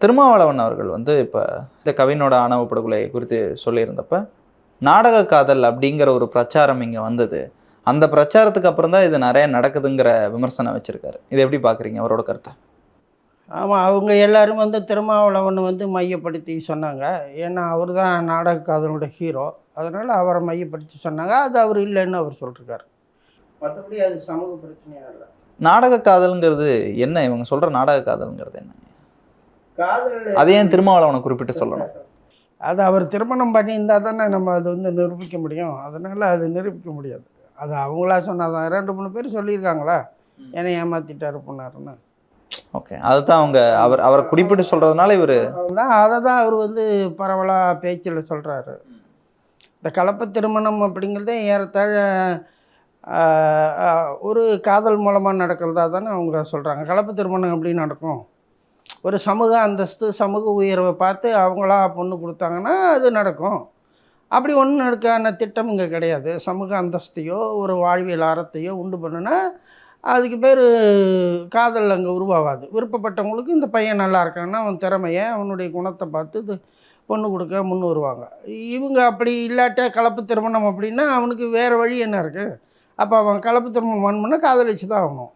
திருமாவளவன் அவர்கள் வந்து இப்போ இந்த கவினோட ஆணவ படுகொலை குறித்து சொல்லியிருந்தப்ப, நாடக காதல் அப்படிங்கிற ஒரு பிரச்சாரம் இங்கே வந்தது. அந்த பிரச்சாரத்துக்கு அப்புறம் தான் இது நிறைய நடக்குதுங்கிற விமர்சனம் வச்சிருக்காரு. இதை எப்படி பார்க்குறீங்க அவரோட கருத்தை? ஆமாம், அவங்க எல்லாரும் வந்து திருமாவளவன் வந்து மையப்படுத்தி சொன்னாங்க. ஏன்னா, அவர் தான் நாடக காதலோட ஹீரோ. அதனால் அவரை மையப்படுத்தி சொன்னாங்க. அது அவர் இல்லைன்னு அவர் சொல்லிருக்காரு. மற்றபடி அது சமூக பிரச்சனையா இல்லை. நாடக காதல்ங்கிறது என்ன? இவங்க சொல்ற நாடக காதல்ங்கிறது என்ன? காதல் அதை ஏன் திருமாவளவனை குறிப்பிட்டு சொல்லணும்? அது அவர் திருமணம் பண்ணியிருந்தா தானே நம்ம அது வந்து நிரூபிக்க முடியும். அதனால் அது நிரூபிக்க முடியாது. அது அவங்களா சொன்னாதான். 2, 3 பேர் சொல்லியிருக்காங்களா, என்னை ஏமாற்றிட்டாரு பண்ணாருன்னு. ஓகே. அதுதான் அவங்க அவரை குறிப்பிட்டு சொல்றதுனால இவர் அதை தான் அவர் வந்து பரவலாக பேச்சில் சொல்கிறாரு. இந்த கலப்பு திருமணம் அப்படிங்கிறதே ஏறத்தாழ ஒரு காதல் மூலமாக நடக்கிறதா தானே அவங்க சொல்கிறாங்க. கலப்பு திருமணம் எப்படி நடக்கும்? ஒரு சமூக அந்தஸ்து, சமூக உயர்வை பார்த்து அவங்களா பொண்ணு கொடுத்தாங்கன்னா அது நடக்கும். அப்படி ஒன்றும் இருக்கான திட்டம் இங்கே கிடையாது. சமூக அந்தஸ்தையோ ஒரு வாழ்வியல் அறத்தையோ உண்டு பண்ணுனா அதுக்கு பேர் காதல் அங்கே உருவாகாது. விருப்பப்பட்டவங்களுக்கு இந்த பையன் நல்லா இருக்கான்னா அவன் திறமையை, அவனுடைய குணத்தை பார்த்து இது பொண்ணு கொடுக்க முன் வருவாங்க. இவங்க அப்படி இல்லாட்ட கலப்பு திருமணம் அப்படின்னா அவனுக்கு வேறு வழி என்ன இருக்குது? அப்போ அவன் கலப்பு திருமணம் பண்ணால் காதலிச்சு தான் ஆகணும்.